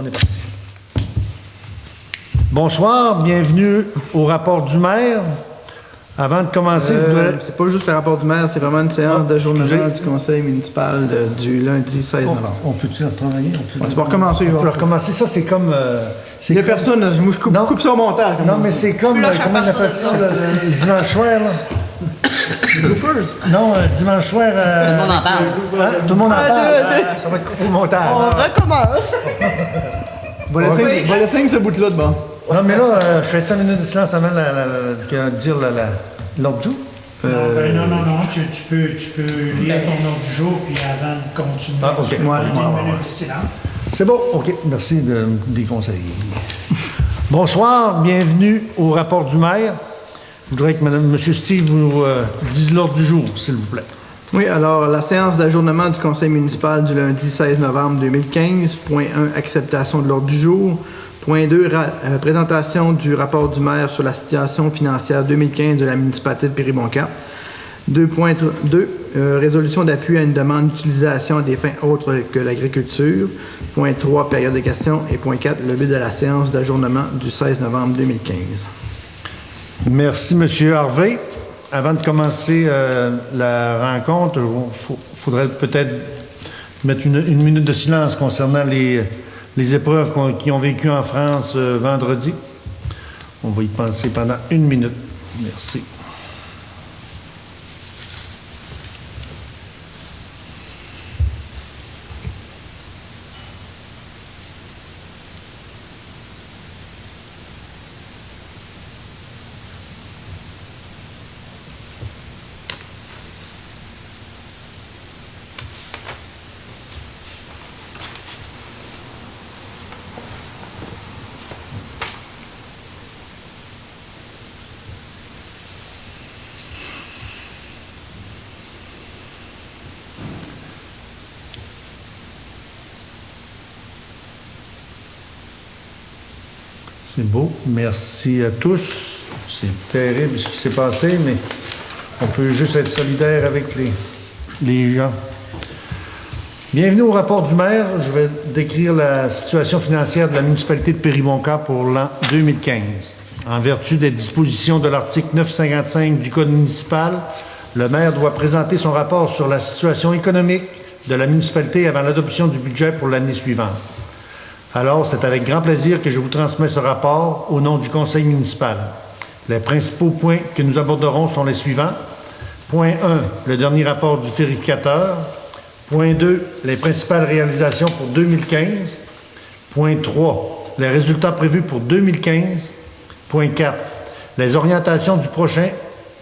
On est parti. Bonsoir, bienvenue au rapport du maire. Avant de commencer, c'est pas juste le rapport du maire, c'est vraiment une séance d'ajournement du conseil municipal du lundi 16 novembre. On peut-tu retravailler? Tu peux recommencer. On peut recommencer. Ça, c'est comme... Il n'y a personne, je coupe ça au montage. Non, mais c'est comme... Comment on appelle ça, le dimanche soir, là? Non, dimanche soir... Tout le monde en parle. Tout le monde en parle. Ça va être coupé au montage. On recommence. Va laisser ce bout-là de bon. Non, mais là, je fais 5 minutes de silence avant de dire l'ordre du jour. Non. Tu peux lire ton ordre du jour, puis avant de continuer, OK. tu peux prendre 10 minutes de silence. C'est bon? OK. Merci de me déconseiller. Bonsoir, bienvenue au rapport du maire. Je voudrais que M. Steve nous dise l'ordre du jour, s'il vous plaît. Oui, alors, la séance d'ajournement du conseil municipal du lundi 16 novembre 2015. Point 1, acceptation de l'ordre du jour. Point 2, présentation du rapport du maire sur la situation financière 2015 de la municipalité de Péribonka. 2.2, résolution d'appui à une demande d'utilisation à des fins autres que l'agriculture. Point 3, période de questions. Et point 4, le but de la séance d'ajournement du 16 novembre 2015. Merci, M. Harvey. Avant de commencer la rencontre, il faudrait peut-être mettre une minute de silence concernant les épreuves qui ont vécu en France vendredi. On va y penser pendant 1 minute. Merci. C'est beau. Merci à tous. C'est terrible ce qui s'est passé, mais on peut juste être solidaire avec les gens. Bienvenue au rapport du maire. Je vais décrire la situation financière de la municipalité de Péribonka pour l'an 2015. En vertu des dispositions de l'article 955 du Code municipal, le maire doit présenter son rapport sur la situation économique de la municipalité avant l'adoption du budget pour l'année suivante. Alors, c'est avec grand plaisir que je vous transmets ce rapport au nom du conseil municipal. Les principaux points que nous aborderons sont les suivants. Point 1, le dernier rapport du vérificateur. Point 2, les principales réalisations pour 2015. Point 3, les résultats prévus pour 2015. Point 4, les orientations du prochain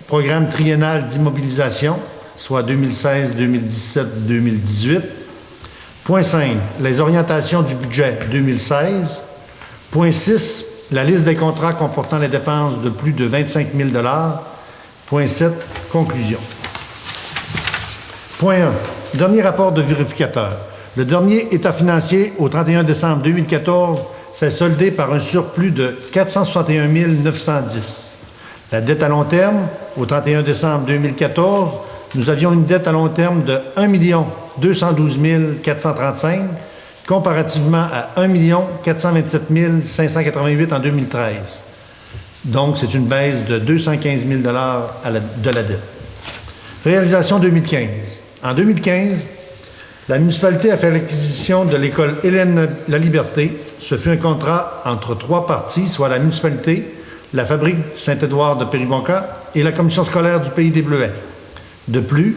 programme triennal d'immobilisation, soit 2016, 2017, 2018. Point 5, les orientations du budget 2016. Point 6, la liste des contrats comportant les dépenses de plus de 25 000 $. Point 7, conclusion. Point 1, dernier rapport de vérificateur. Le dernier état financier au 31 décembre 2014 s'est soldé par un surplus de 461 910. La dette à long terme, au 31 décembre 2014, nous avions une dette à long terme de 1 212 435, comparativement à 1 427 588 en 2013. Donc, c'est une baisse de 215 000 $ de la dette. Réalisation 2015. En 2015, la municipalité a fait l'acquisition de l'école Hélène Laliberté. Ce fut un contrat entre 3 parties, soit la municipalité, la fabrique Saint-Édouard de Péribonka et la commission scolaire du Pays des Bleuets. De plus,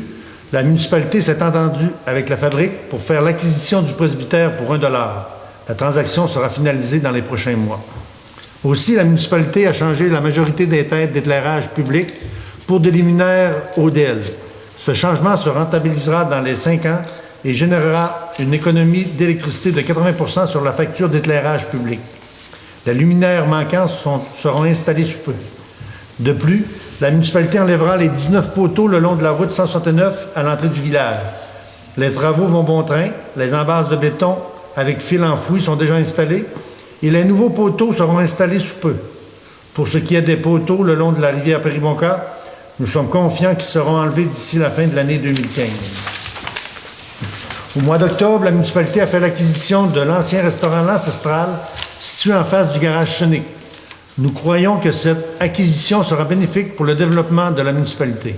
la municipalité s'est entendue avec la fabrique pour faire l'acquisition du presbytère pour 1 $. La transaction sera finalisée dans les prochains mois. Aussi, la municipalité a changé la majorité des têtes d'éclairage public pour des luminaires ODEL. Ce changement se rentabilisera dans les 5 ans et générera une économie d'électricité de 80 % sur la facture d'éclairage public. Les luminaires manquants seront installés sous peu. De plus, la municipalité enlèvera les 19 poteaux le long de la route 169 à l'entrée du village. Les travaux vont bon train. Les embases de béton avec fil enfoui sont déjà installées et les nouveaux poteaux seront installés sous peu. Pour ce qui est des poteaux le long de la rivière Péribonka, nous sommes confiants qu'ils seront enlevés d'ici la fin de l'année 2015. Au mois d'octobre, la municipalité a fait l'acquisition de l'ancien restaurant L'Ancestral, situé en face du garage Sonic. Nous croyons que cette acquisition sera bénéfique pour le développement de la municipalité.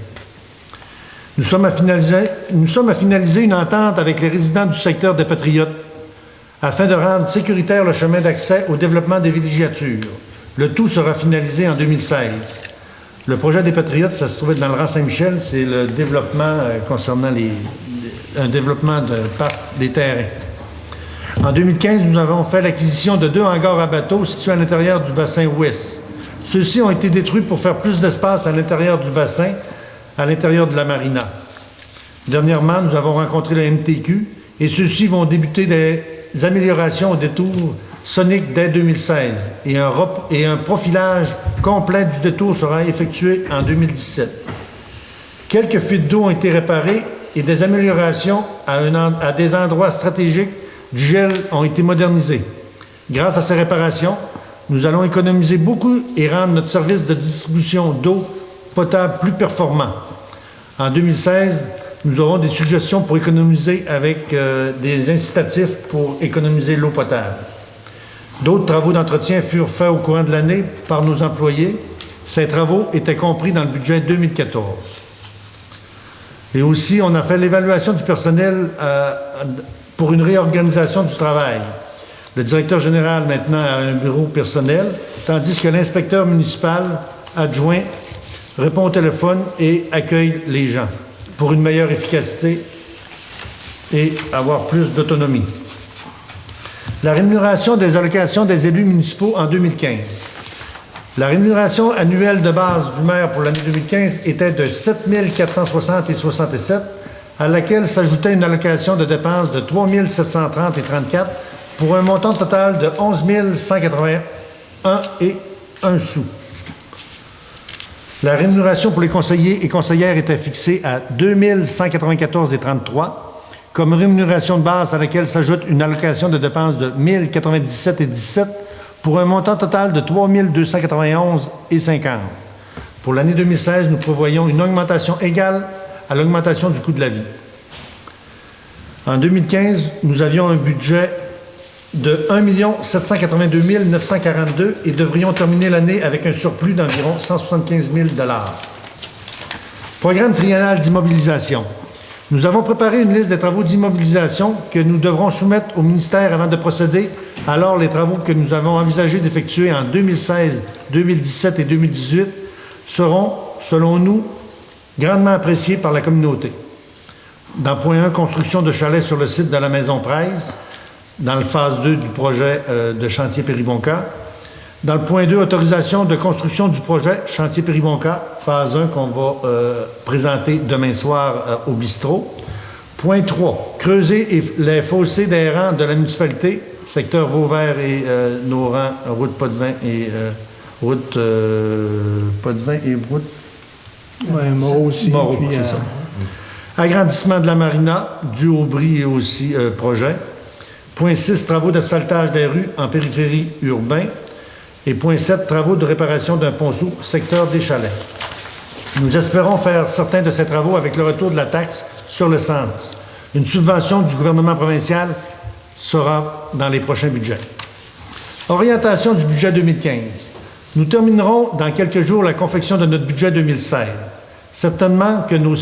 Nous sommes à finaliser une entente avec les résidents du secteur des Patriotes afin de rendre sécuritaire le chemin d'accès au développement des villégiatures. Le tout sera finalisé en 2016. Le projet des Patriotes, ça se trouvait dans le rang Saint-Michel, c'est le développement concernant un développement de parc des terrains. En 2015, nous avons fait l'acquisition de 2 hangars à bateaux situés à l'intérieur du bassin ouest. Ceux-ci ont été détruits pour faire plus d'espace à l'intérieur du bassin, à l'intérieur de la marina. Dernièrement, nous avons rencontré la MTQ et ceux-ci vont débuter des améliorations au détour Sonic dès 2016 et un profilage complet du détour sera effectué en 2017. Quelques fuites d'eau ont été réparées et des améliorations à des endroits stratégiques du gel ont été modernisés. Grâce à ces réparations, nous allons économiser beaucoup et rendre notre service de distribution d'eau potable plus performant. En 2016, nous aurons des suggestions pour économiser avec des incitatifs pour économiser l'eau potable. D'autres travaux d'entretien furent faits au courant de l'année par nos employés. Ces travaux étaient compris dans le budget 2014. Et aussi, on a fait l'évaluation du personnel pour une réorganisation du travail. Le directeur général, maintenant, a un bureau personnel, tandis que l'inspecteur municipal adjoint répond au téléphone et accueille les gens pour une meilleure efficacité et avoir plus d'autonomie. La rémunération des allocations des élus municipaux en 2015. La rémunération annuelle de base du maire pour l'année 2015 était de 7 460,67 à laquelle s'ajoutait une allocation de dépenses de 3 730,34 pour un montant total de 11 181,01 sous. La rémunération pour les conseillers et conseillères était fixée à 2 194,33 comme rémunération de base à laquelle s'ajoute une allocation de dépenses de 1 097,17 pour un montant total de 3 291,50. Pour l'année 2016, nous prévoyons une augmentation égale à l'augmentation du coût de la vie. En 2015, nous avions un budget de 1 782 942 et devrions terminer l'année avec un surplus d'environ 175 000 $. Programme triennal d'immobilisation. Nous avons préparé une liste des travaux d'immobilisation que nous devrons soumettre au ministère avant de procéder. Alors, les travaux que nous avons envisagé d'effectuer en 2016, 2017 et 2018 seront, selon nous, grandement appréciés par la communauté. Dans point 1, construction de chalets sur le site de la Maison Presse, dans le phase 2 du projet de chantier Péribonka. Dans le point 2, autorisation de construction du projet chantier Péribonka, phase 1 qu'on va présenter demain soir au bistrot. Point 3, creuser les fossés d'aérants de la municipalité, secteur Vauvert et Noran, route Potvin et route Potvin et route... Oui, Moreau aussi. Moreau, puis, c'est ça. Agrandissement de la marina, du Aubry et aussi projet. Point 6, travaux d'asphaltage des rues en périphérie urbain. Et point 7, travaux de réparation d'un ponceau, secteur des chalets. Nous espérons faire certains de ces travaux avec le retour de la taxe sur l'essence. Une subvention du gouvernement provincial sera dans les prochains budgets. Orientation du budget 2015. Nous terminerons dans quelques jours la confection de notre budget 2016. Certainement que nous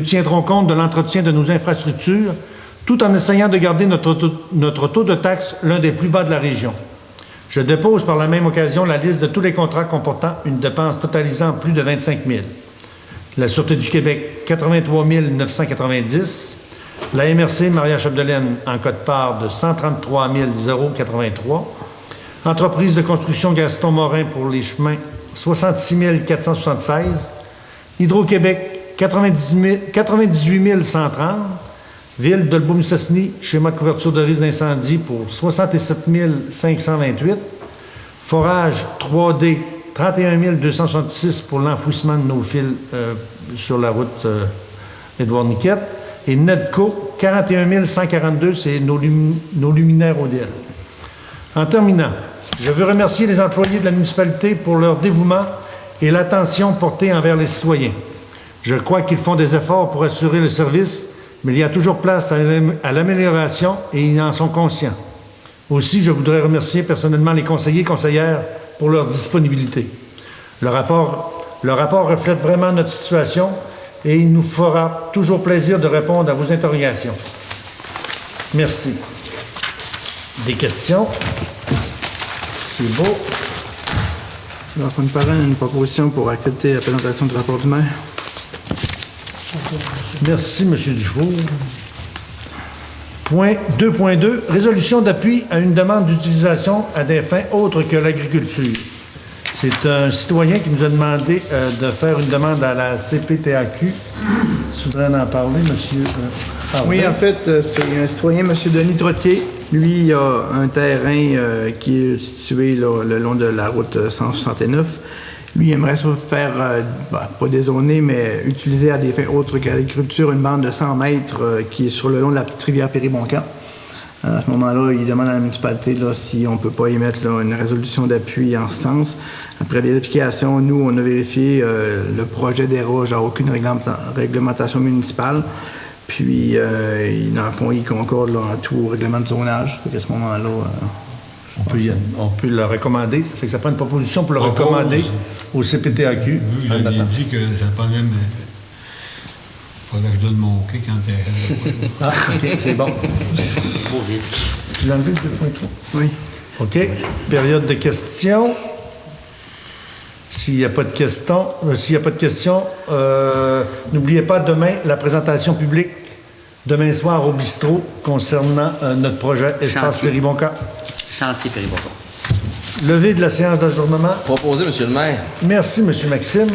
tiendrons compte de l'entretien de nos infrastructures, tout en essayant de garder notre taux de taxe l'un des plus bas de la région. Je dépose par la même occasion la liste de tous les contrats comportant une dépense totalisant plus de 25 000. La Sûreté du Québec, 83 990. La MRC Maria-Chapdelaine en quote-part de 133 083. Entreprise de construction Gaston Morin pour les chemins, 66 476. Hydro-Québec, 98 130. Ville de Beaumistassini, schéma de couverture de risque d'incendie pour 67 528. Forage 3D, 31 266 pour l'enfouissement de nos fils sur la route Édouard-Niquette. Et Nedco, 41 142, c'est nos luminaires ODL. En terminant, je veux remercier les employés de la municipalité pour leur dévouement et l'attention portée envers les citoyens. Je crois qu'ils font des efforts pour assurer le service, mais il y a toujours place à l'amélioration et ils en sont conscients. Aussi, je voudrais remercier personnellement les conseillers et conseillères pour leur disponibilité. Le rapport reflète vraiment notre situation et il nous fera toujours plaisir de répondre à vos interrogations. Merci. Des questions? C'est beau. Vincent Parent, une proposition pour accepter la présentation du rapport du maire. Merci, M. Dufour. Point 2.2, résolution d'appui à une demande d'utilisation à des fins autres que l'agriculture. C'est un citoyen qui nous a demandé de faire une demande à la CPTAQ. Tu voudrais en parler, M. Oui, en fait, c'est un citoyen, M. Denis Trottier. Lui, il a un terrain qui est situé là, le long de la route 169. Lui, il aimerait ça faire, pas dézoner, mais utiliser à des fins autres qu'agriculture une bande de 100 mètres qui est sur le long de la petite rivière Périboncan. À ce moment-là, il demande à la municipalité là, si on ne peut pas émettre là, une résolution d'appui en ce sens. Après vérification, nous, on a vérifié le projet déroge à aucune réglementation municipale. Puis, dans le fond, il concorde là, en tout au règlement de zonage. À ce moment-là, on peut le recommander. Ça fait que ça prend une proposition pour le recommander au CPTAQ. Vous aviez dit que ça prenait... Il fallait que je donne mon OK quand c'est... Ah, OK, c'est bon. Tu l'as enlevé, le 2.3? oui. OK. Période de questions. S'il n'y a pas de questions, n'oubliez pas demain la présentation publique demain soir au bistrot concernant notre projet Espace Périboncan. Chantier Périboncan. Levée de la séance d'adjournement. Proposé, M. le maire. Merci, M. Maxime.